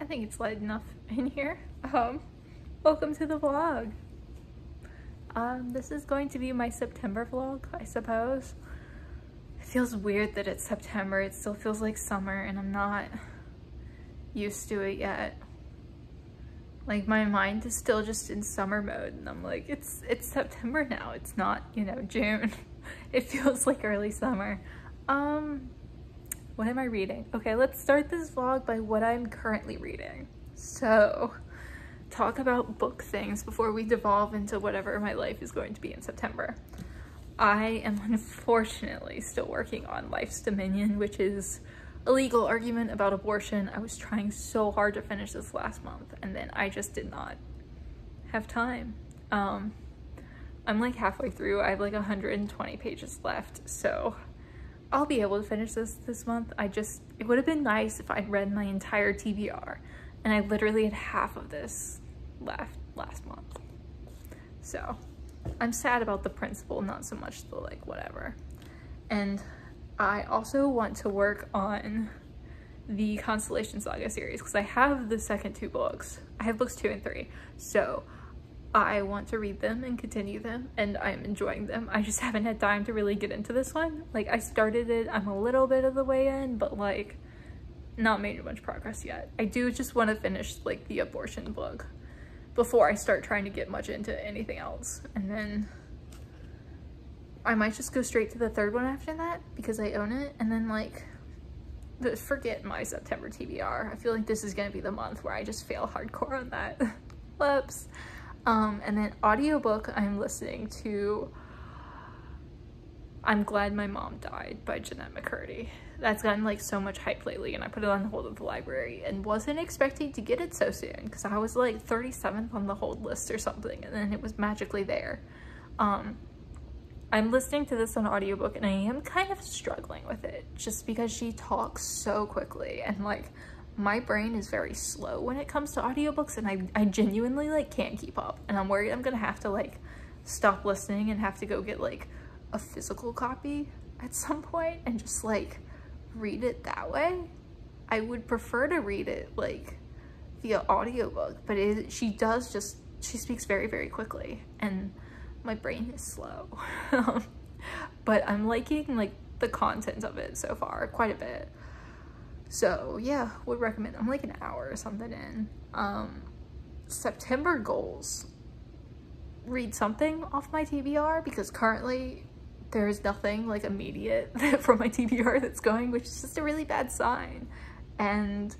I think it's light enough in here. Welcome to the vlog. This is going to be my September vlog, I suppose. It feels weird that it's September. It still feels like summer and I'm not used to it yet. Like, my mind is still just in summer mode and I'm like, it's September now. It's not, you know, June. It feels like early summer. What am I reading? Okay, let's start this vlog by what I'm currently reading. So, talk about book things before we devolve into whatever my life is going to be in September. I am unfortunately still working on Life's Dominion, which is a legal argument about abortion. I was trying so hard to finish this last month and then I just did not have time. I'm like halfway through. I have like 120 pages left, so I'll be able to finish this month. It would have been nice if I'd read my entire TBR, and I literally had half of this left last month. So I'm sad about the principle, not so much the like whatever. And I also want to work on the Constellation Saga series because I have the second two books. I have books 2 and 3. So I want to read them and continue them, and I'm enjoying them. I just haven't had time to really get into this one. Like, I started it, I'm a little bit of the way in, but like not made much progress yet. I do just want to finish like the abortion book before I start trying to get much into anything else. And then I might just go straight to the third one after that because I own it, and then like forget my September TBR. I feel like this is gonna be the month where I just fail hardcore on that. Whoops. And then audiobook, I'm listening to I'm Glad My Mom Died by Jennette McCurdy. That's gotten like so much hype lately, and I put it on the hold at the library and wasn't expecting to get it so soon because I was like 37th on the hold list or something, and then it was magically there. I'm listening to this on audiobook and I am kind of struggling with it just because she talks so quickly, and like my brain is very slow when it comes to audiobooks, and I genuinely like can't keep up, and I'm worried I'm gonna have to like stop listening and have to go get like a physical copy at some point and just like read it that way. I would prefer to read it like via audiobook, but she speaks very, very quickly and my brain is slow. But I'm liking like the content of it so far quite a bit. So yeah, would recommend. I'm like an hour or something in. September goals. Read something off my TBR because currently there is nothing like immediate from my TBR that's going, which is just a really bad sign. And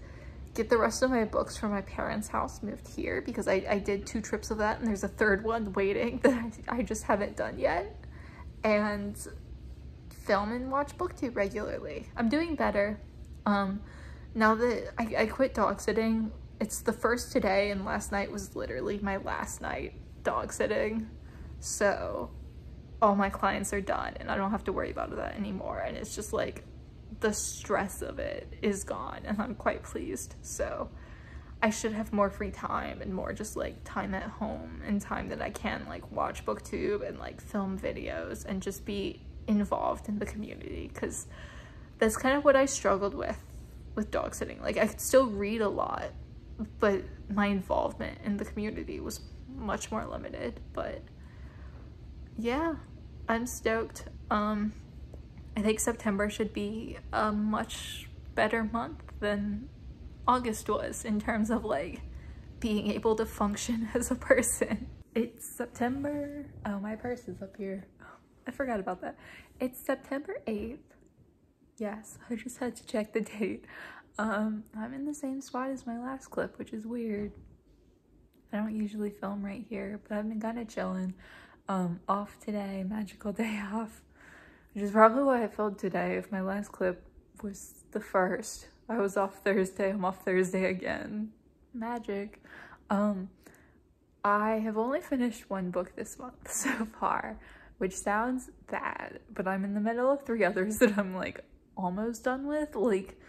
get the rest of my books from my parents' house moved here because I did 2 trips of that and there's a third one waiting that I just haven't done yet. And film and watch BookTube regularly. I'm doing better. Now that I quit dog sitting, it's the first today, and last night was literally my last night dog sitting. So all my clients are done and I don't have to worry about that anymore. And it's just like the stress of it is gone and I'm quite pleased. So I should have more free time and more just like time at home and time that I can like watch BookTube and like film videos and just be involved in the community, because that's kind of what I struggled with dog sitting. Like, I could still read a lot, but my involvement in the community was much more limited. But yeah, I'm stoked. I think September should be a much better month than August was in terms of like being able to function as a person. It's September. Oh, my purse is up here. I forgot about that. It's September 8th. Yes, I just had to check the date. I'm in the same spot as my last clip, which is weird. I don't usually film right here, but I've been kind of chilling. Off today, magical day off, which is probably why I filmed today. If my last clip was the 1st, I was off Thursday, I'm off Thursday again. Magic. I have only finished 1 book this month so far, which sounds bad, but I'm in the middle of 3 others that I'm like almost done with. Like,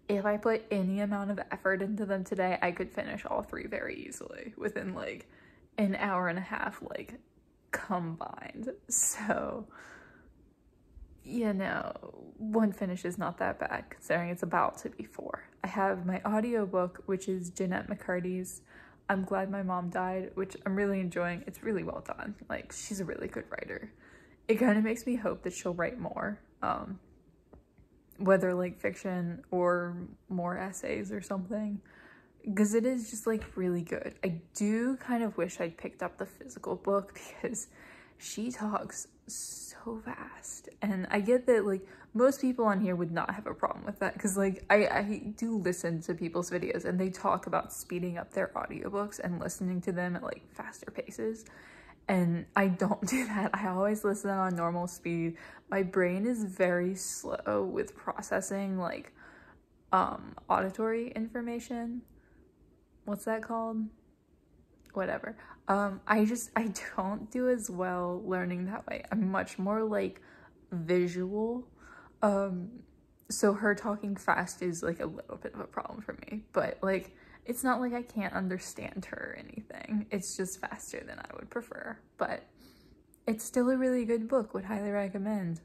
if I put any amount of effort into them today, I could finish all 3 very easily within like an hour and a half, like combined. So you know, one finish is not that bad considering it's about to be 4. I have my audiobook, which is Jennette McCurdy's I'm Glad My Mom Died, which I'm really enjoying. It's really well done. Like, she's a really good writer. It kind of makes me hope that she'll write more, whether like fiction or more essays or something, because it is just like really good. I do kind of wish I'd picked up the physical book because she talks so fast, and I get that like most people on here would not have a problem with that, because like I do listen to people's videos and they talk about speeding up their audiobooks and listening to them at like faster paces, and I don't do that. I always listen on normal speed. My brain is very slow with processing like auditory information. What's that called? Whatever. I don't do as well learning that way. I'm much more like visual. So her talking fast is like a little bit of a problem for me, but like it's not like I can't understand her or anything. It's just faster than I would prefer, but it's still a really good book. Would highly recommend.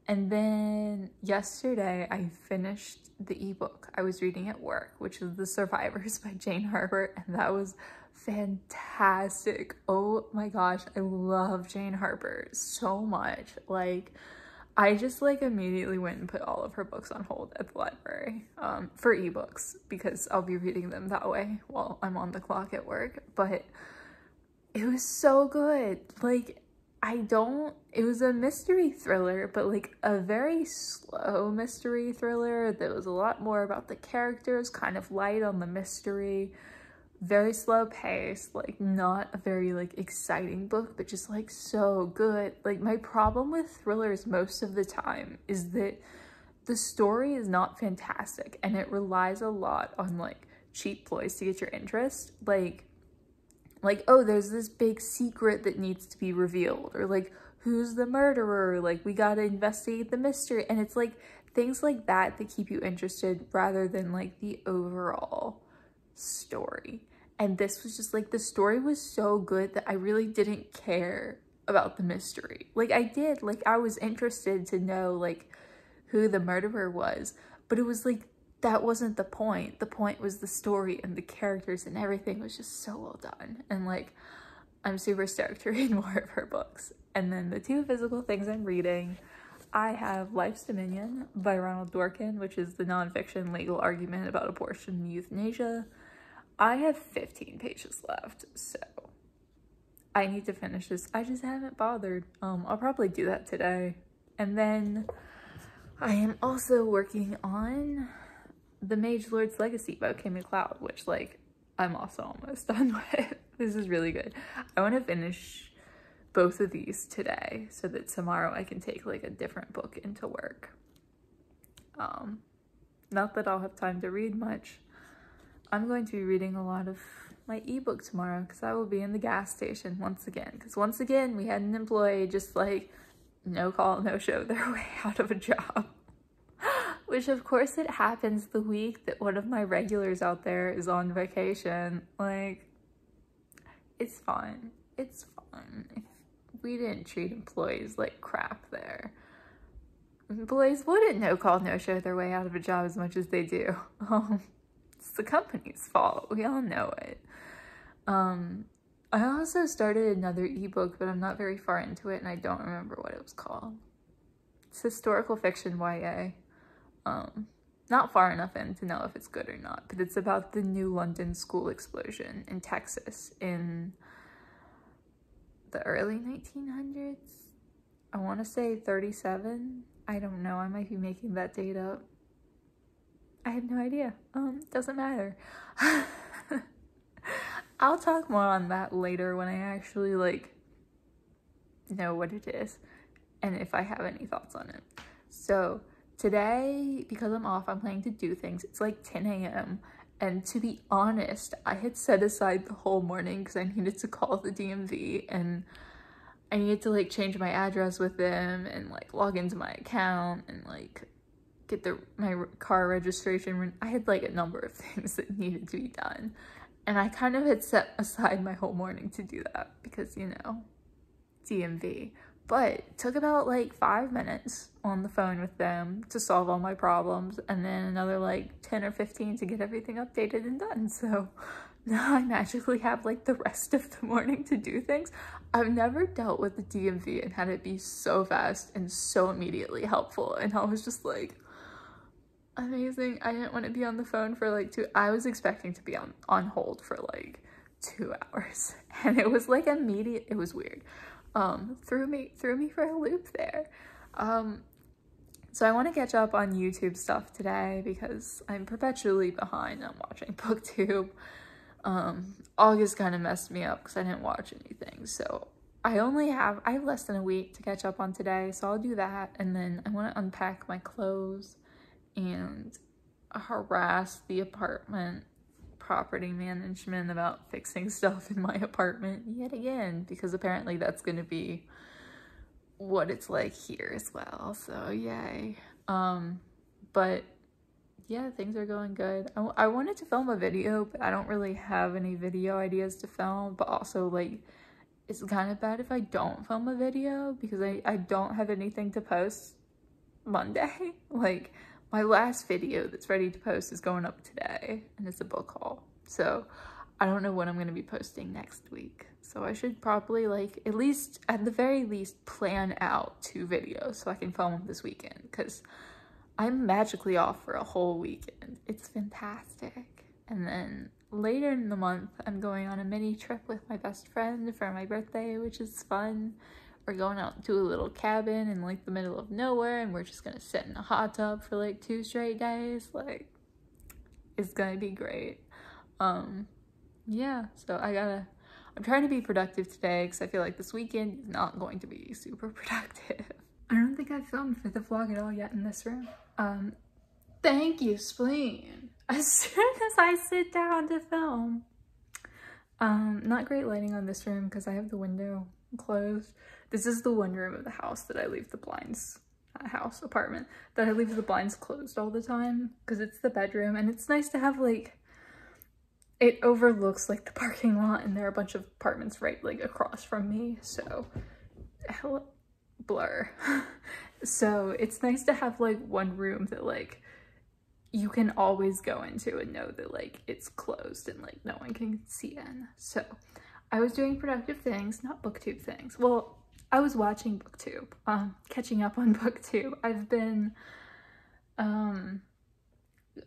And then yesterday I finished the ebook I was reading at work, which is The Survivors by Jane Harper, and that was fantastic. Oh my gosh, I love Jane Harper so much. Like, I just like immediately went and put all of her books on hold at the library for ebooks, because I'll be reading them that way while I'm on the clock at work. But it was so good. Like, it was a mystery thriller, but like a very slow mystery thriller that was a lot more about the characters, kind of light on the mystery, very slow pace, like not a very like exciting book, but just like so good. Like, my problem with thrillers most of the time is that the story is not fantastic and it relies a lot on like cheap ploys to get your interest. Like, oh, there's this big secret that needs to be revealed, or like, who's the murderer? Like, we gotta investigate the mystery. And it's like things like that that keep you interested rather than like the overall story. And this was just like, the story was so good that I really didn't care about the mystery. Like, I did, like, I was interested to know like who the murderer was, but it was like, that wasn't the point. The point was the story and the characters, and everything was just so well done. And like, I'm super stoked to read more of her books. And then the 2 physical things I'm reading, I have Life's Dominion by Ronald Dworkin, which is the nonfiction legal argument about abortion and euthanasia. I have 15 pages left, so I need to finish this. I just haven't bothered. I'll probably do that today. And then I am also working on the Mage-Lord's Legacy by MacLeod, which like I'm also almost done with. This is really good. I want to finish both of these today so that tomorrow I can take like a different book into work. Not that I'll have time to read much. I'm going to be reading a lot of my ebook tomorrow because I will be in the gas station once again. Because once again, we had an employee just like no call, no show their way out of a job. Which of course it happens the week that one of my regulars out there is on vacation. Like, it's fine. It's fine. If we didn't treat employees like crap there, employees wouldn't no call, no show their way out of a job as much as they do. It's the company's fault. We all know it. I also started another ebook, but I'm not very far into it and I don't remember what it was called. It's historical fiction YA. Not far enough in to know if it's good or not, but it's about the New London school explosion in Texas in the early 1900s. I want to say 37. I don't know. I might be making that date up. I have no idea. Doesn't matter. I'll talk more on that later when I actually like know what it is and if I have any thoughts on it. So today, because I'm off, I'm planning to do things. It's like 10 a.m. And to be honest, I had set aside the whole morning because I needed to call the DMV and I needed to like change my address with them and like log into my account and like get my car registration. I had like a number of things that needed to be done. And I kind of had set aside my whole morning to do that because, you know, DMV. But it took about like 5 minutes on the phone with them to solve all my problems, and then another like 10 or 15 to get everything updated and done. So now I magically have like the rest of the morning to do things. I've never dealt with the DMV and had it be so fast and so immediately helpful, and I was just like, amazing. I didn't want to be on the phone for like I was expecting to be on hold for like 2 hours, and it was like immediate. It was weird. Threw me for a loop there. So I want to catch up on YouTube stuff today because I'm perpetually behind on watching Booktube. August kind of messed me up because I didn't watch anything, so I have less than a week to catch up on today, so I'll do that, and then I want to unpack my clothes and harass the apartment property management about fixing stuff in my apartment yet again, because apparently that's going to be what it's like here as well, so yay. But yeah, things are going good. I wanted to film a video, but I don't really have any video ideas to film, but also like it's kind of bad if I don't film a video because I don't have anything to post Monday. Like, my last video that's ready to post is going up today, and it's a book haul. So I don't know when I'm going to be posting next week. So I should probably, like, at the very least, plan out 2 videos so I can film them this weekend, because I'm magically off for a whole weekend. It's fantastic. And then later in the month, I'm going on a mini trip with my best friend for my birthday, which is fun. We're going out to a little cabin in like the middle of nowhere, and we're just gonna sit in a hot tub for like 2 straight days. Like, it's gonna be great. Yeah, so I'm trying to be productive today because I feel like this weekend is not going to be super productive. I don't think I've filmed for the vlog at all yet in this room. Thank you, Spleen. As soon as I sit down to film. Not great lighting on this room because I have the window closed. This is the one room of the house that I leave the blinds, apartment, that I leave the blinds closed all the time because it's the bedroom, and it's nice to have like, it overlooks like the parking lot, and there are a bunch of apartments right like across from me, so blur. So it's nice to have like one room that like you can always go into and know that like it's closed and like no one can see in. So I was doing productive things, not booktube things. Well, I was watching booktube, catching up on booktube. I've been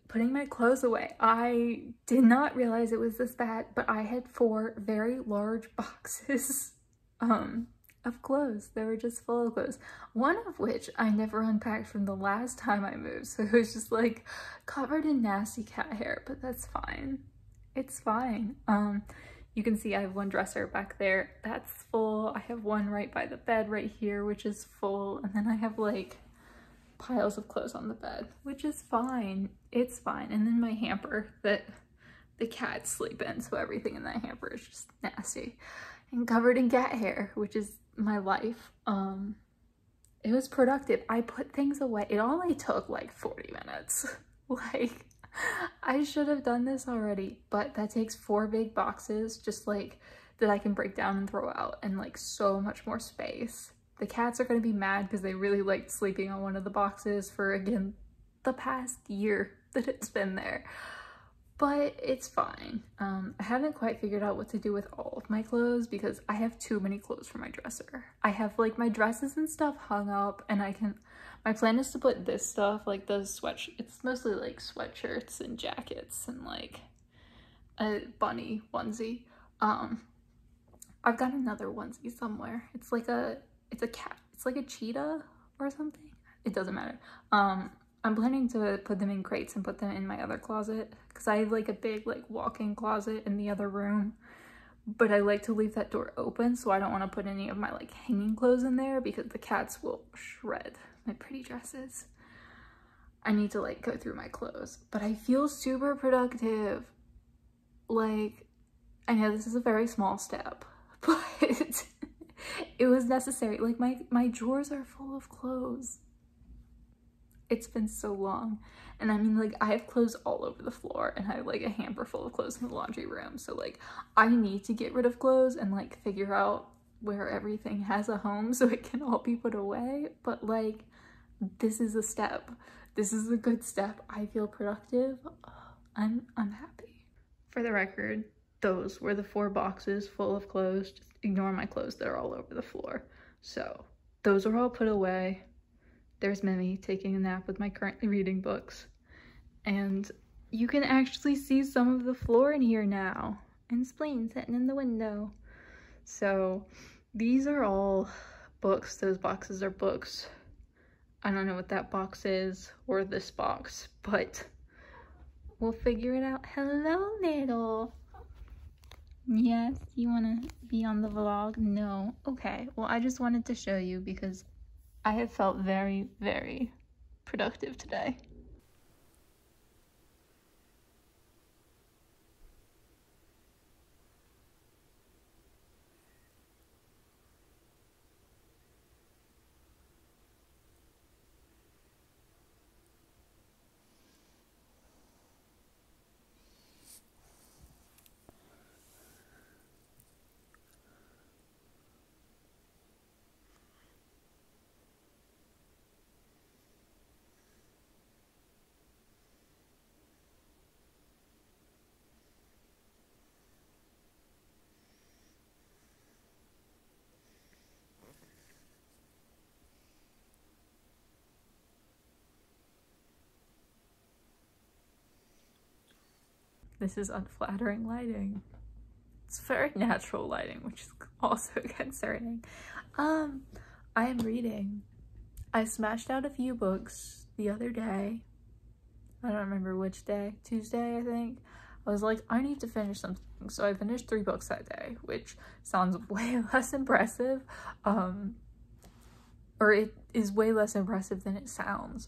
putting my clothes away. I did not realize it was this bad, but I had 4 very large boxes of clothes. They were just full of clothes, one of which I never unpacked from the last time I moved, so it was just like covered in nasty cat hair, but that's fine. It's fine. You can see I have one dresser back there that's full. I have one right by the bed right here, which is full, and then I have like piles of clothes on the bed, which is fine. It's fine. And then my hamper that the cats sleep in, so everything in that hamper is just nasty and covered in cat hair, which is my life. It was productive. I put things away. It only took like 40 minutes. Like, I should have done this already, but that takes 4 big boxes just like that I can break down and throw out, and like so much more space. The cats are going to be mad because they really liked sleeping on one of the boxes for, again, the past year that it's been there. But it's fine. I haven't quite figured out what to do with all of my clothes because I have too many clothes for my dresser. I have like my dresses and stuff hung up, and my plan is to put this stuff, like the it's mostly like sweatshirts and jackets and like a bunny onesie. I've got another onesie somewhere. It's a cat. It's like a cheetah or something. It doesn't matter. I'm planning to put them in crates and put them in my other closet because I have like a big like walk-in closet in the other room, but I like to leave that door open, so I don't want to put any of my like hanging clothes in there because the cats will shred my pretty dresses. I need to like go through my clothes, but I feel super productive. Like, I know this is a very small step, but it was necessary. Like my drawers are full of clothes. It's been so long, and I mean, like, I have clothes all over the floor, and I have like a hamper full of clothes in the laundry room, so like I need to get rid of clothes and like figure out where everything has a home so it can all be put away, but like, this is a step. This is a good step. I feel productive. I'm happy. For the record, those were the 4 boxes full of clothes. Just ignore my clothes that are all over the floor. So those are all put away. There's Mimi taking a nap with my currently reading books. And you can actually see some of the floor in here now. And Spleen sitting in the window. So these are all books. Those boxes are books. I don't know what that box is or this box, but we'll figure it out. Hello, little. Yes, you want to be on the vlog? No. Okay, well, I just wanted to show you because I have felt very, very productive today. This is unflattering lighting. It's very natural lighting, which is also concerning. I am reading. I smashed out a few books the other day. I don't remember which day. Tuesday, I think. I was like, I need to finish something. So I finished 3 books that day, which sounds way less impressive. Or it is way less impressive than it sounds.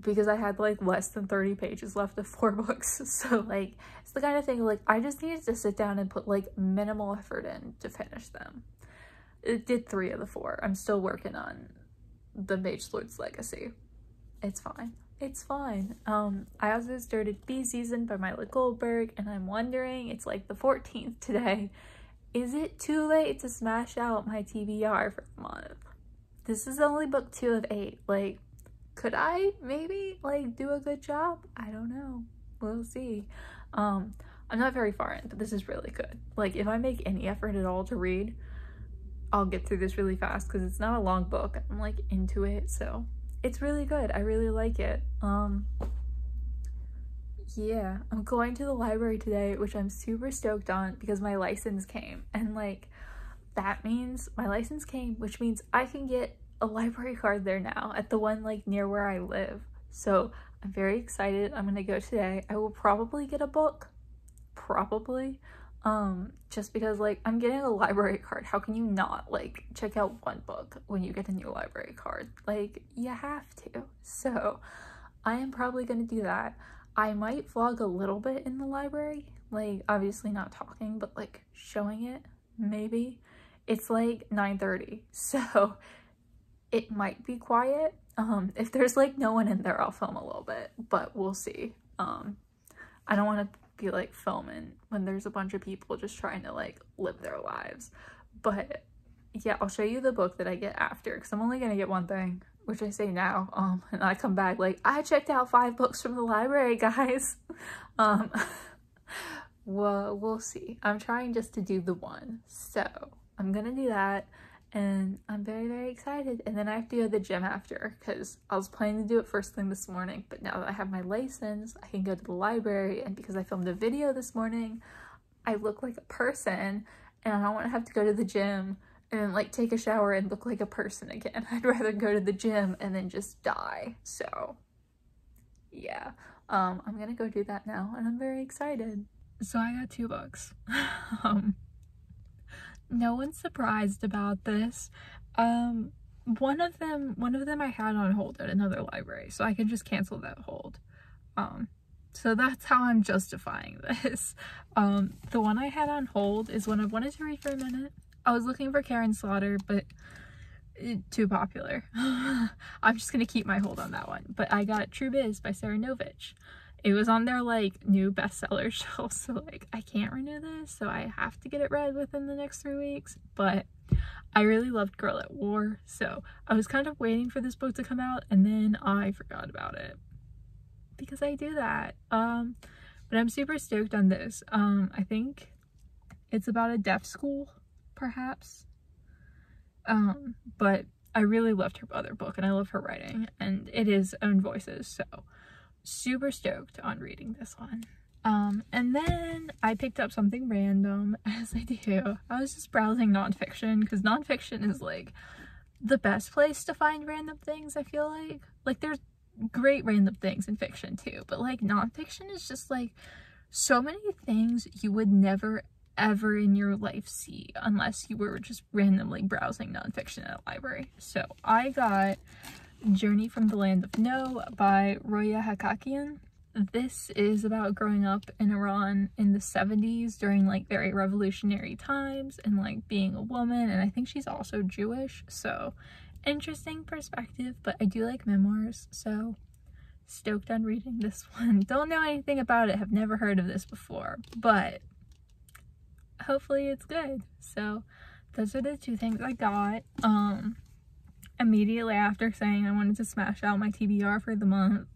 Because I had like less than 30 pages left of 4 books. So like, it's the kind of thing like I just needed to sit down and put like minimal effort in to finish them. It did 3 of the 4. I'm still working on the Mage-Lord's Legacy. It's fine. It's fine. I also started Bee Season by Myla Goldberg, and I'm wondering, it's like the 14th today. Is it too late to smash out my TBR for the month? This is only book 2 of 8. Like, could I maybe like do a good job? I don't know. We'll see. I'm not very far in, but this is really good. Like, if I make any effort at all to read, I'll get through this really fast because it's not a long book. I'm like into it, so it's really good. I really like it. Yeah, I'm going to the library today, which I'm super stoked on because my license came, and like that means my license came, which means I can get a library card there now at the one like near where I live. So I'm very excited. I'm gonna go today. I will probably get a book, probably, just because like I'm getting a library card. How can you not like check out one book when you get a new library card? Like, you have to. So I am probably gonna do that. I might vlog a little bit in the library, like obviously not talking, but like showing it, maybe. It's like 9:30, so it might be quiet. If there's like no one in there, I'll film a little bit, but we'll see. I don't want to be like filming when there's a bunch of people just trying to like live their lives. But yeah, I'll show you the book that I get after, because I'm only gonna get one thing, which I say now, and I come back like, I checked out 5 books from the library, guys. Well, we'll see. I'm trying just to do the one, so I'm gonna do that. And I'm very, very excited. And then I have to go to the gym after, because I was planning to do it first thing this morning, but now that I have my license, I can go to the library, and because I filmed a video this morning, I look like a person, and I don't want to have to go to the gym and like take a shower and look like a person again. I'd rather go to the gym and then just die. So yeah, I'm gonna go do that now, and I'm very excited. So I got 2 books. No one's surprised about this. One of them I had on hold at another library, so I can just cancel that hold. So that's how I'm justifying this. The one I had on hold is one I've wanted to read for a minute. I was looking for Karin Slaughter, but too popular. I'm just gonna keep my hold on that one. But I got True Biz by Sara Novic. it was on their like new bestseller shelf, so like I can't renew this, so I have to get it read within the next 3 weeks. But I really loved Girl at War, so I was kind of waiting for this book to come out, and then I forgot about it because I do that. But I'm super stoked on this. I think it's about a deaf school, perhaps. But I really loved her other book, and I love her writing, and it is own voices, so super stoked on reading this one. And then I picked up something random, as I do. I was just browsing nonfiction, because nonfiction is like the best place to find random things, I feel like. Like, there's great random things in fiction too, but like nonfiction is just like so many things you would never ever in your life see unless you were just randomly browsing nonfiction at a library. So I got Journey from the Land of No by Roya Hakakian. This is about growing up in Iran in the 70s during like very revolutionary times and like being a woman, and I think she's also Jewish, so interesting perspective. But I do like memoirs, so stoked on reading this one. Don't know anything about it, have never heard of this before, but hopefully it's good. So those are the two things I got. Immediately after saying I wanted to smash out my TBR for the month,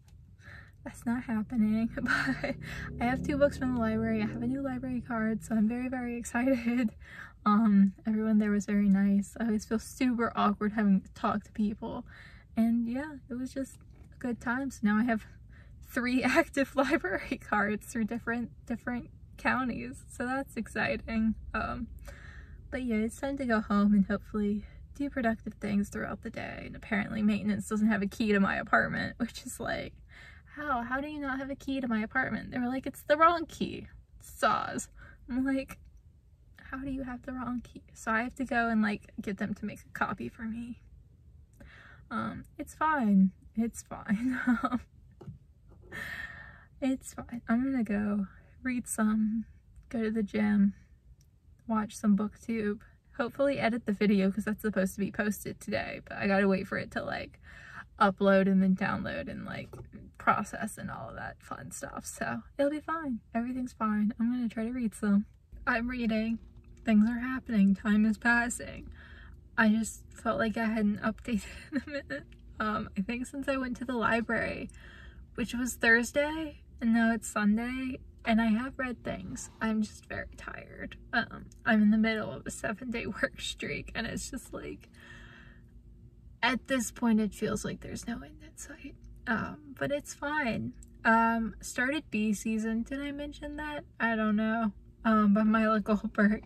that's not happening, but I have 2 books from the library. I have a new library card, so I'm very, very excited. Everyone there was very nice. I always feel super awkward having to talk to people, and yeah, it was just a good time. So now I have 3 active library cards through different counties, so that's exciting. But yeah, it's time to go home and hopefully do productive things throughout the day. And apparently maintenance doesn't have a key to my apartment, which is like, how do you not have a key to my apartment? They were like, it's the wrong key. Saws. I'm like, how do you have the wrong key? So I have to go and like get them to make a copy for me. It's fine. It's fine. It's fine. I'm gonna go read some, go to the gym, watch some booktube, hopefully edit the video because that's supposed to be posted today, but I gotta wait for it to like upload and then download and like process and all of that fun stuff. So it'll be fine. Everything's fine. I'm gonna try to read some. I'm reading. Things are happening. Time is passing. I just felt like I hadn't updated in a minute. I think since I went to the library, which was Thursday, and now it's Sunday, and I have read things. I'm just very tired. I'm in the middle of a 7-day work streak, and it's just like, at this point it feels like there's no end in sight. But it's fine. Started B season. Did I mention that? I don't know. By Myla Goldberg.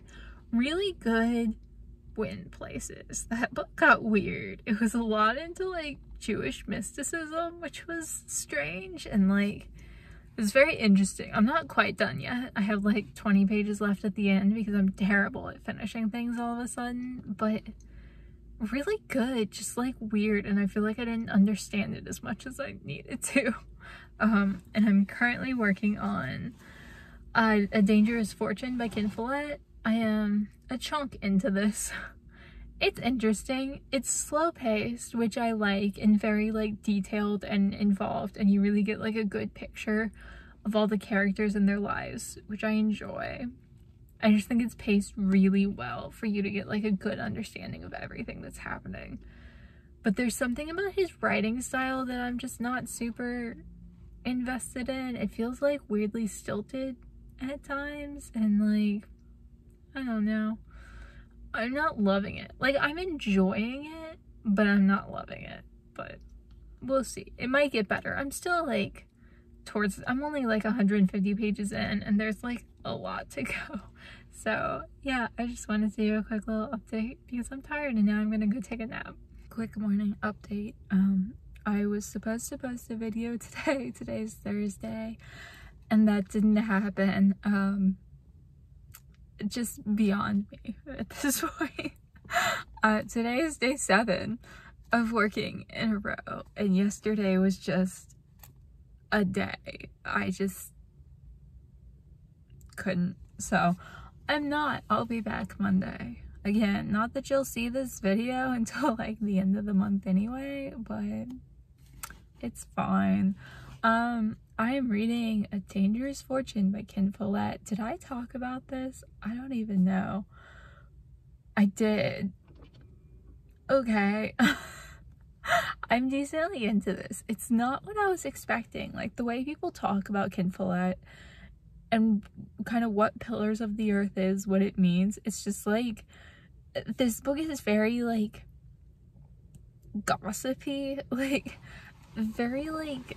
Really good. Wind Places. That book got weird. It was a lot into like Jewish mysticism, which was strange, and like it was very interesting. I'm not quite done yet. I have like 20 pages left at the end because I'm terrible at finishing things all of a sudden, but really good, just like weird, and I feel like I didn't understand it as much as I needed to. And I'm currently working on A Dangerous Fortune by Follett. I am a chunk into this. It's interesting. It's slow-paced, which I like, and very like detailed and involved, and you really get like a good picture of all the characters and their lives, which I enjoy. I just think it's paced really well for you to get like a good understanding of everything that's happening. But there's something about his writing style that I'm just not super invested in. It feels like weirdly stilted at times, and like, I don't know. I'm not loving it. Like, I'm enjoying it, but I'm not loving it. But we'll see. It might get better. I'm still like I'm only like 150 pages in, and there's like a lot to go. So yeah, I just wanted to do a quick little update because I'm tired and now I'm gonna go take a nap. Quick morning update. I was supposed to post a video today. Today's Thursday, and that didn't happen. Just beyond me at this point. Today is day 7 of working in a row, and yesterday was just a day. I just couldn't. So I'll be back Monday. Again, not that you'll see this video until like the end of the month anyway, but it's fine. I I am reading A Dangerous Fortune by Follett. Did I talk about this? I don't even know. I did. Okay. I'm decently into this. It's not what I was expecting. Like, the way people talk about Follett and kind of what Pillars of the Earth is, what it means, it's just like, this book is very, like, gossipy, like, very, like,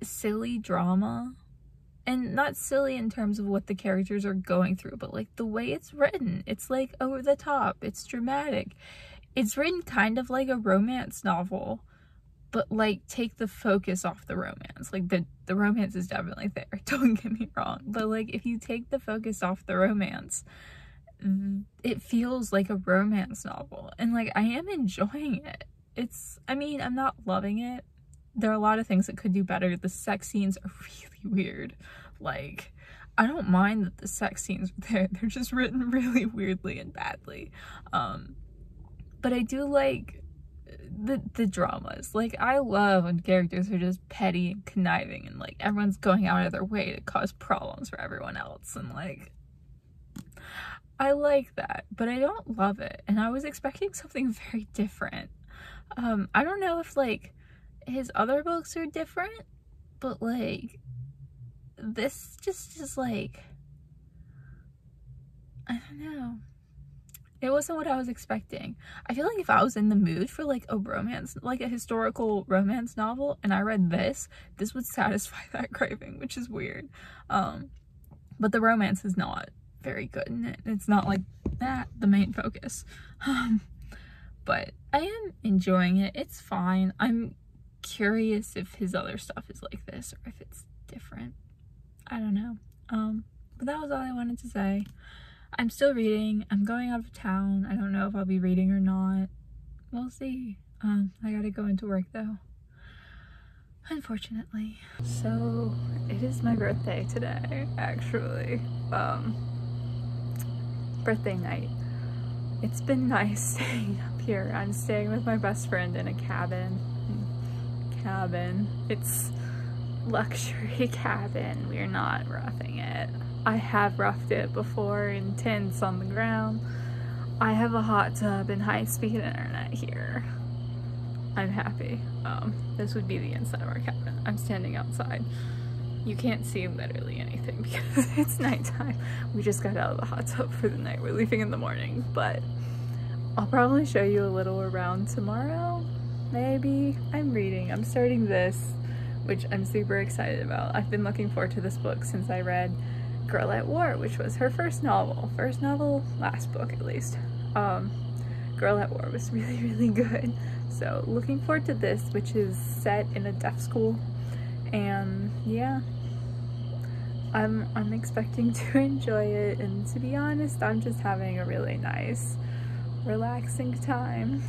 silly drama. And not silly in terms of what the characters are going through, but like the way it's written, it's like over the top, it's dramatic. It's written kind of like a romance novel, but like take the focus off the romance. Like the romance is definitely there, don't get me wrong, but like if you take the focus off the romance, it feels like a romance novel, and like I am enjoying it. I mean, I'm not loving it. There are a lot of things that could do better. The sex scenes are really weird. Like, I don't mind that the sex scenes are there. They're just written really weirdly and badly. But I do like the dramas. Like, I love when characters are just petty and conniving and like everyone's going out of their way to cause problems for everyone else. And like, I like that, but I don't love it. And I was expecting something very different. I don't know if like his other books are different, but like this just is like, I don't know, it wasn't what I was expecting. I feel like if I was in the mood for like a romance, like a historical romance novel, and I read this would satisfy that craving, which is weird. But the romance is not very good in it. It's not like that the main focus. But I am enjoying it. It's fine. I'm curious if his other stuff is like this or if it's different. I don't know. But that was all I wanted to say. I'm still reading. I'm going out of town. I don't know if I'll be reading or not. We'll see. I gotta go into work though, unfortunately. So it is my birthday today, actually. Birthday night. It's been nice staying up here. I'm staying with my best friend in a cabin. It's luxury cabin. We're not roughing it. I have roughed it before in tents on the ground. I have a hot tub and high-speed internet here. I'm happy. This would be the inside of our cabin. I'm standing outside. You can't see literally anything because it's nighttime. We just got out of the hot tub for the night. We're leaving in the morning, but I'll probably show you a little around tomorrow. Maybe. I'm reading. I'm starting this, which I'm super excited about. I've been looking forward to this book since I read Girl at War, which was her first novel, last book at least. Girl at War was really, really good. So looking forward to this, which is set in a deaf school. And yeah, I'm expecting to enjoy it, and to be honest, I'm just having a really nice, relaxing time.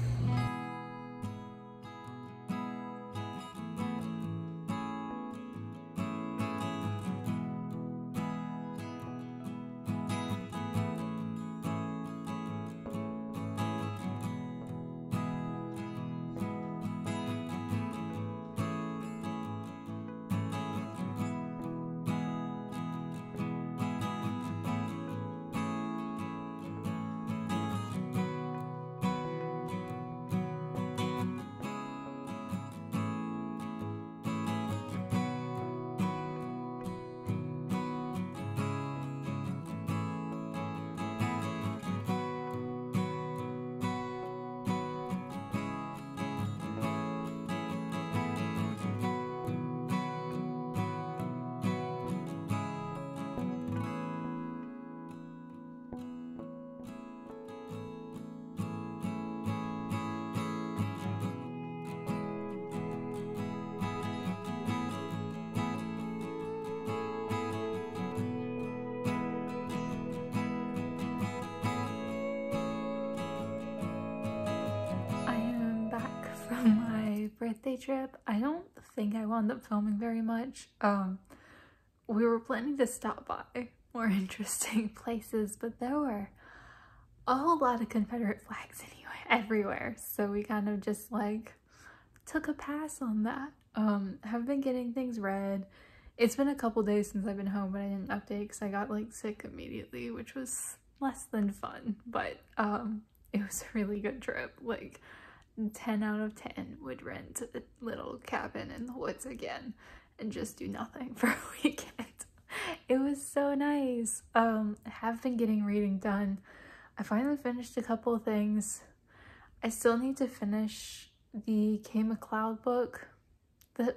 Birthday trip. I don't think I wound up filming very much. We were planning to stop by more interesting places, but there were a whole lot of Confederate flags anyway everywhere, so we kind of just like took a pass on that. Have been getting things read. It's been a couple days since I've been home, but I didn't update because I got like sick immediately, which was less than fun, but it was a really good trip. Like 10 out of 10 would rent a little cabin in the woods again and just do nothing for a weekend. It was so nice. I have been getting reading done. I finally finished a couple of things. I still need to finish the MacLeod book,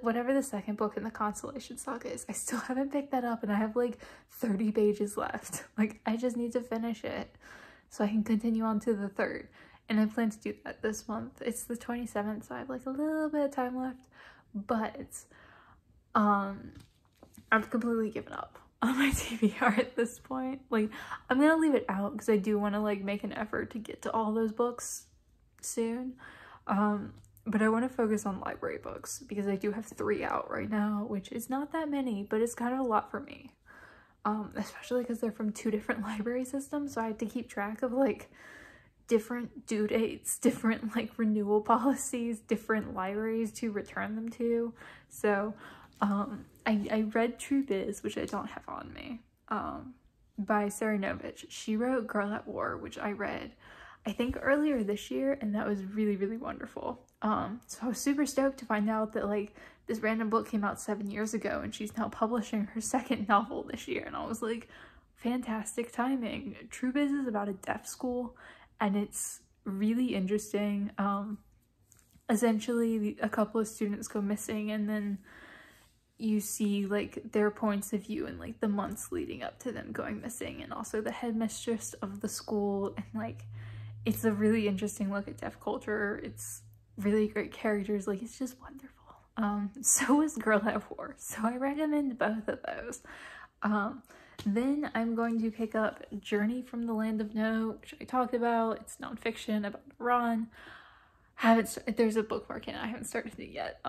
whatever the second book in the Constellation Saga is. I still haven't picked that up and I have like 30 pages left. Like, I just need to finish it so I can continue on to the third. And I plan to do that this month. It's the 27th, so I have like a little bit of time left. But I've completely given up on my TBR at this point. Like, I'm gonna leave it out because I do want to like make an effort to get to all those books soon. But I want to focus on library books because I do have 3 out right now, which is not that many, but it's kind of a lot for me. Especially because they're from 2 different library systems, so I have to keep track of like different due dates, different like renewal policies, different libraries to return them to. So I read True Biz, which I don't have on me, by Sara Novic. She wrote Girl at War, which I read I think earlier this year, and that was really wonderful. So I was super stoked to find out that like this random book came out 7 years ago and she's now publishing her 2nd novel this year, and I was like, fantastic timing. True Biz is about a deaf school and it's really interesting. Essentially a couple of students go missing and then you see like their points of view in like the months leading up to them going missing, and also the headmistress of the school, and like it's a really interesting look at deaf culture. It's really great characters, like it's just wonderful. So is Girl at War, so I recommend both of those. Then I'm going to pick up Journey from the Land of No, which I talked about. It's nonfiction about Iran. There's a bookmark in it. I haven't started it yet.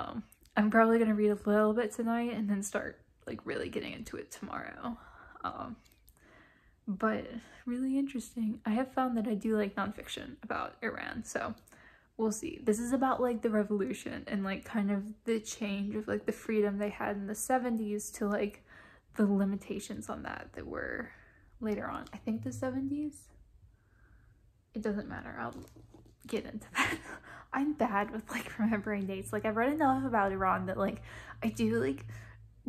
I'm probably gonna read a little bit tonight and then start like really getting into it tomorrow. But really interesting. I have found that I do like nonfiction about Iran, so we'll see. This is about like the revolution and like kind of the change of like the freedom they had in the 70s to like the limitations on that were later on. I think the 70s? It doesn't matter. I'll get into that. I'm bad with like remembering dates. Like, I've read enough about Iran that like I do like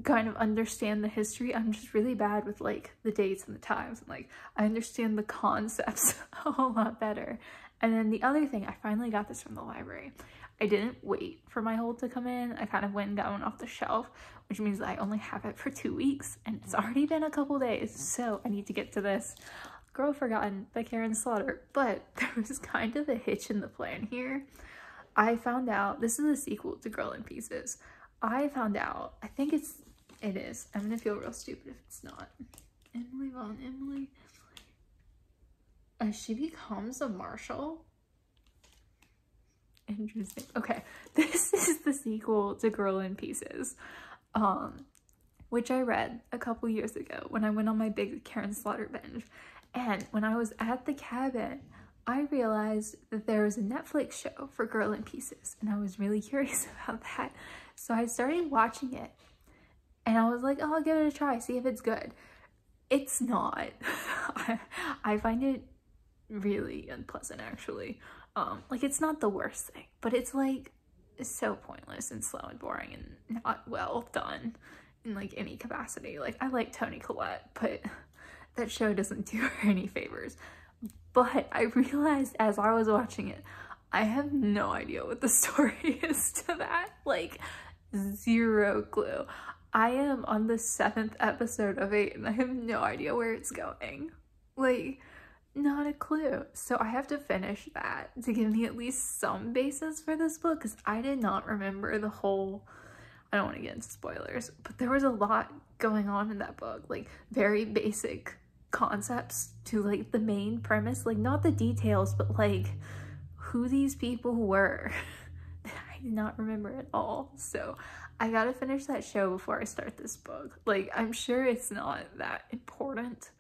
kind of understand the history. I'm just really bad with like the dates and the times, and like I understand the concepts a whole lot better. And then the other thing, I finally got this from the library. I didn't wait for my hold to come in. I kind of went and got one off the shelf, which means that I only have it for 2 weeks and it's already been a couple days, so I need to get to this. Girl Forgotten by Karin Slaughter. But there was kind of a hitch in the plan here. I found out this is a sequel to Girl in Pieces. I found out, I think it is. I'm gonna feel real stupid if it's not. Emily Von Emily. She becomes a marshal. Interesting. Okay, this is the sequel to Girl in Pieces, which I read a couple years ago when I went on my big Karin Slaughter binge. And when I was at the cabin, I realized that there was a Netflix show for Girl in Pieces, and I was really curious about that. So I started watching it, and I was like, oh, I'll give it a try, see if it's good. It's not. I find it really unpleasant, actually. Like, it's not the worst thing, but it's like so pointless and slow and boring and not well done in like any capacity. Like, I like Toni Collette, but that show doesn't do her any favors. But I realized as I was watching it, I have no idea what the story is to that. Like, 0 clue. I am on the 7th episode of 8 and I have no idea where it's going. Like, not a clue. So I have to finish that to give me at least some basis for this book, because I did not remember the whole, I don't want to get into spoilers, but there was a lot going on in that book. Like, very basic concepts to like the main premise, like not the details, but like who these people were. I did not remember at all. So I gotta finish that show before I start this book. Like, I'm sure it's not that important,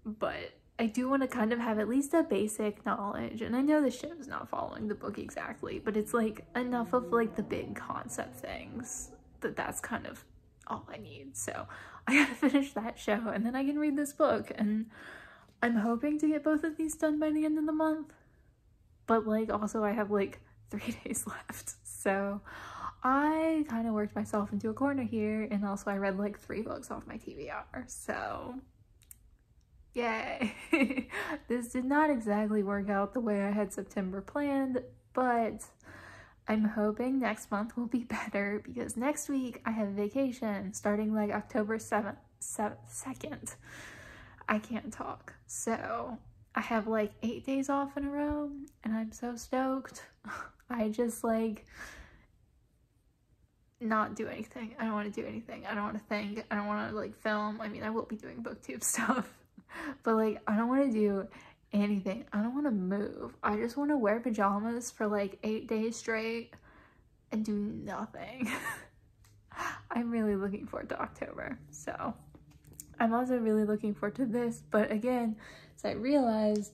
but I do want to kind of have at least a basic knowledge, and I know the show's not following the book exactly, but it's like enough of like the big concept things that's kind of all I need. So I gotta finish that show and then I can read this book, and I'm hoping to get both of these done by the end of the month, but like also I have like 3 days left, so I kind of worked myself into a corner here, and also I read like 3 books off my TBR, so yay. This did not exactly work out the way I had September planned, but I'm hoping next month will be better, because next week I have vacation starting like October 2nd. I can't talk. So I have like 8 days off in a row, and I'm so stoked. I just like not do anything. I don't want to do anything. I don't want to think. I don't want to like film. I mean, I will be doing booktube stuff. But like, I don't want to do anything. I don't want to move. I just want to wear pajamas for like 8 days straight and do nothing. I'm really looking forward to October. So I'm also really looking forward to this. But again, as I realized,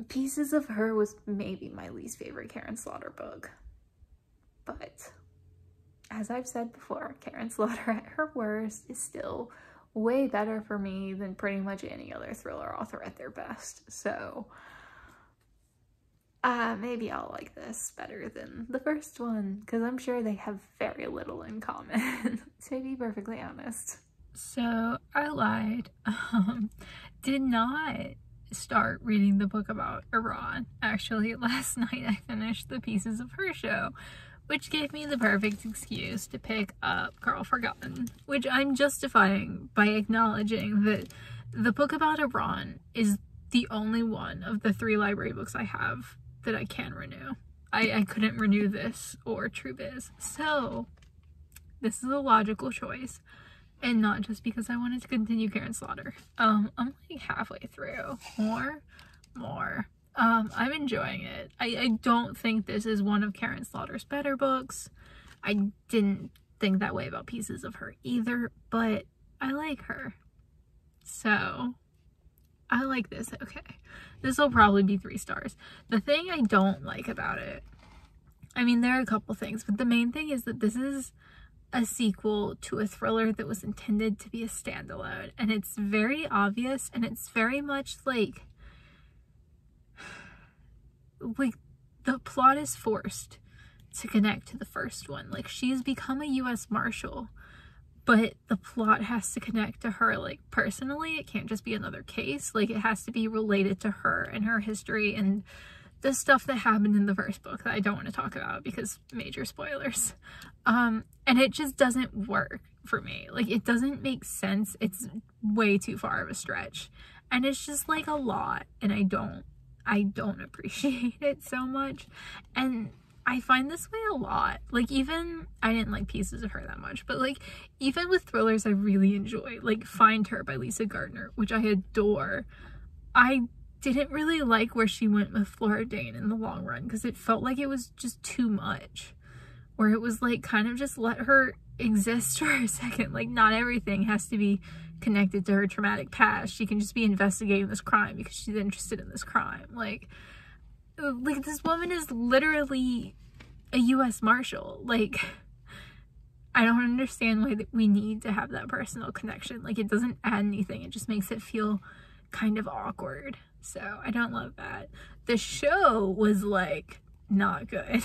Pieces of Her was maybe my least favorite Karin Slaughter book. But as I've said before, Karin Slaughter at her worst is still way better for me than pretty much any other thriller author at their best. So maybe I'll like this better than the first one, because I'm sure they have very little in common, to be perfectly honest. So I lied. Did not start reading the book about Iran. Actually, last night I finished the Pieces of Her show, which gave me the perfect excuse to pick up Girl Forgotten, which I'm justifying by acknowledging that the book about Iran is the only one of the 3 library books I have that I can renew. I couldn't renew this or True Biz, so this is a logical choice, and not just because I wanted to continue Karin Slaughter. I'm like halfway through. More. I'm enjoying it. I don't think this is one of Karin Slaughter's better books. I didn't think that way about Pieces of Her either, but I like her. So I like this. Okay. This will probably be 3 stars. The thing I don't like about it, I mean, there are a couple things, but the main thing is that this is a sequel to a thriller that was intended to be a standalone, and it's very obvious, and it's very much like the plot is forced to connect to the first one. Like, she's become a U.S. Marshal, but the plot has to connect to her, like, personally. It can't just be another case. Like, it has to be related to her and her history and the stuff that happened in the first book that I don't want to talk about because major spoilers. And it just doesn't work for me. Like, it doesn't make sense. It's way too far of a stretch. And it's just, like, a lot, and I don't appreciate it so much. And I find this way a lot. Like, even, I didn't like Pieces of Her that much, but like, even with thrillers I really enjoy, like Find Her by Lisa Gardner, which I adore, I didn't really like where she went with Flora Dane in the long run, because it felt like it was just too much, where it was like, kind of just let her exist for a second. Like, not everything has to be connected to her traumatic past. She can just be investigating this crime because she's interested in this crime. Like this woman is literally a U.S. Marshal. Like, I don't understand why we need to have that personal connection. Like, it doesn't add anything. It just makes it feel kind of awkward. So I don't love that. The show was like not good.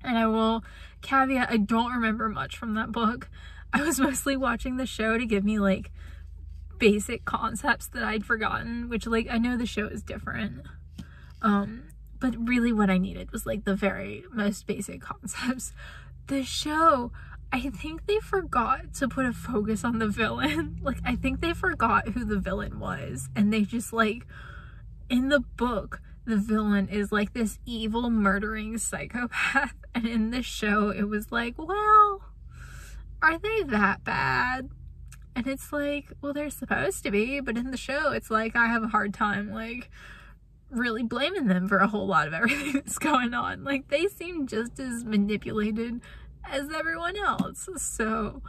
And I will caveat, I don't remember much from that book. I was mostly watching the show to give me like basic concepts that I'd forgotten, which, like, I know the show is different. But really what I needed was like the very most basic concepts. The show, I think they forgot to put a focus on the villain. Like, I think they forgot who the villain was, and they just, like, in the book, the villain is like this evil murdering psychopath, and in this show it was like, well, are they that bad? And it's like, well, they're supposed to be, but in the show it's like, I have a hard time like really blaming them for a whole lot of everything that's going on. Like, they seem just as manipulated as everyone else. So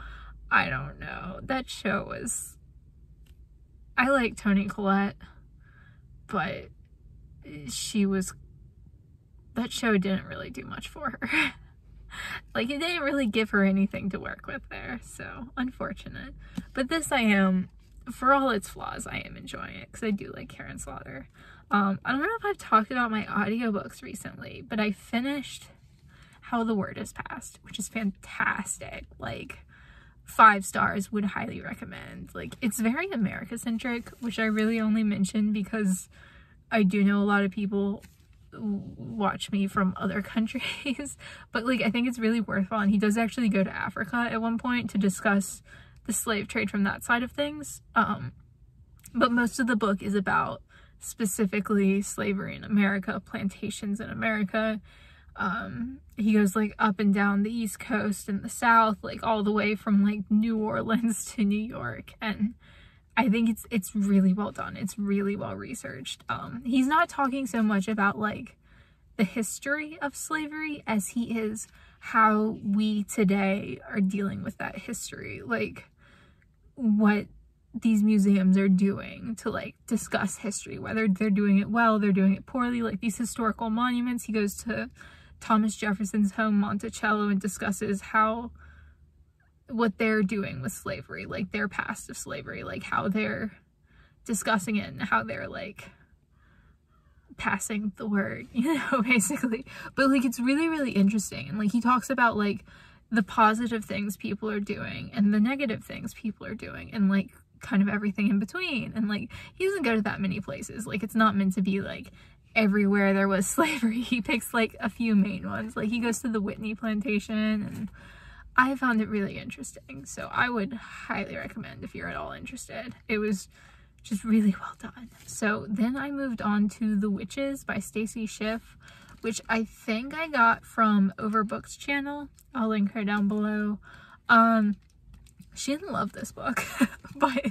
I don't know, that show was I like Toni Collette, but that show didn't really do much for her. Like, it didn't really give her anything to work with there, so unfortunate. But this for all its flaws, I am enjoying it, because I do like Karin Slaughter. I don't know if I've talked about my audiobooks recently, but I finished How the Word Is Passed, which is fantastic. Like, 5 stars, would highly recommend. Like, it's very America-centric, which I really only mention because I do know a lot of people watch me from other countries, but like, I think it's really worthwhile. And he does actually go to Africa at one point to discuss the slave trade from that side of things. But most of the book is about specifically slavery in America, plantations in America. He goes like up and down the East Coast and the South, like all the way from like New Orleans to New York, and I think it's really well done. It's really well researched. He's not talking so much about like the history of slavery as he is how we today are dealing with that history, like what these museums are doing to like discuss history, whether they're doing it well, they're doing it poorly. Like these historical monuments, he goes to Thomas Jefferson's home, Monticello, and discusses what they're doing with slavery, like their past of slavery, like how they're discussing it and how they're like passing the word, you know, basically. But like, it's really, really interesting. And like, he talks about like the positive things people are doing and the negative things people are doing, and like kind of everything in between. And like, he doesn't go to that many places. Like, it's not meant to be like everywhere there was slavery. He picks like a few main ones. Like, he goes to the Whitney plantation, and I found it really interesting. So I would highly recommend if you're at all interested. It was just really well done. So then I moved on to The Witches by Stacy Schiff, which I think I got from Overbooked's channel. I'll link her down below. She didn't love this book, but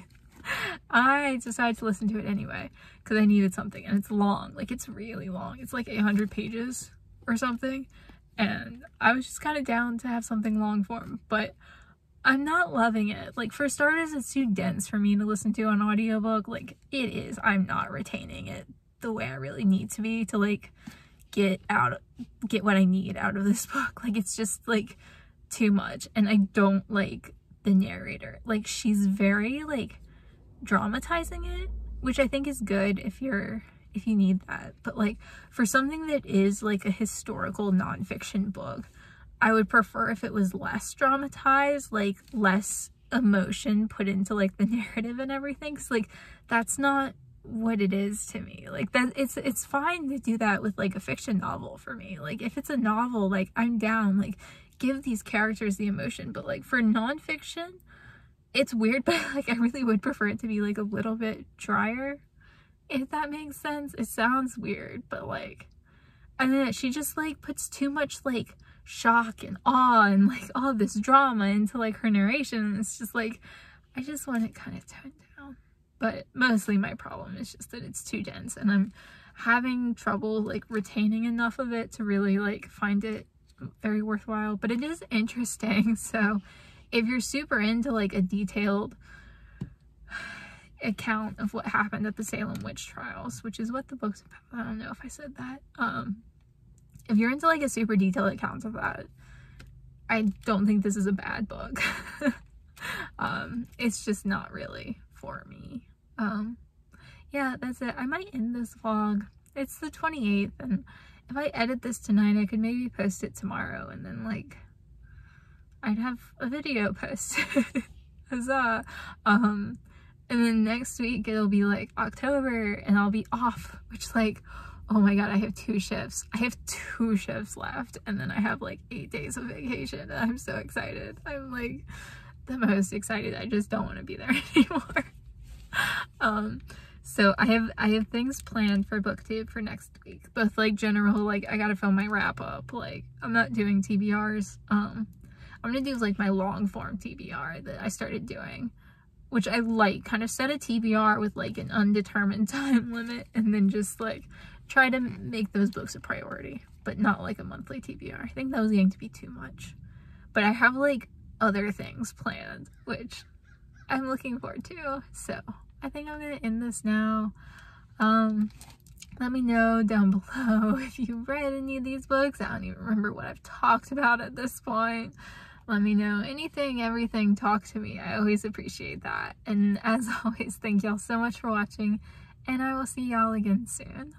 I decided to listen to it anyway because I needed something, and it's long. Like, it's really long. It's like 800 pages or something, and I was just kind of down to have something long form, but I'm not loving it. Like, for starters, it's too dense for me to listen to on audiobook. Like, it is. I'm not retaining it the way I really need to be to like get what I need out of this book. Like, it's just like too much, and I don't like the narrator. Like, she's very like dramatizing it, which I think is good if you need that. But like, for something that is like a historical nonfiction book, I would prefer if it was less dramatized, like less emotion put into like the narrative and everything. So like, that's not what it is to me. Like, that it's fine to do that with like a fiction novel for me. Like, if it's a novel, like, I'm down, like, give these characters the emotion. But like, for nonfiction, it's weird, but like, I really would prefer it to be like a little bit drier, if that makes sense. It sounds weird, but like, and then she just like puts too much like shock and awe and like all this drama into like her narration, and it's just like, I just want it kind of toned down. But mostly my problem is just that it's too dense, and I'm having trouble like retaining enough of it to really like find it very worthwhile. But it is interesting, so if you're super into like a detailed account of what happened at the Salem witch trials, which is what the book's about, I don't know if I said that, if you're into like a super detailed account of that, I don't think this is a bad book. It's just not really for me. Yeah, that's it. I might end this vlog. It's the 28th, and if I edit this tonight, I could maybe post it tomorrow, and then like I'd have a video posted. Huzzah. And then next week it'll be like October, and I'll be off, which, like, oh my god, I have 2 shifts. I have 2 shifts left, and then I have like 8 days of vacation, and I'm so excited. I'm like the most excited. I just don't want to be there anymore. So I have things planned for Booktube for next week, both like general, like I gotta film my wrap up. Like, I'm not doing TBRs. I'm gonna do like my long form TBR that I started doing, which I like, kind of set a TBR with like an undetermined time limit, and then just like try to make those books a priority, but not like a monthly TBR. I think that was going to be too much. But I have like other things planned, which I'm looking forward to. So I think I'm gonna end this now. Let me know down below if you've read any of these books. I don't even remember what I've talked about at this point. Let me know anything, everything, talk to me. I always appreciate that. And as always, thank y'all so much for watching, and I will see y'all again soon.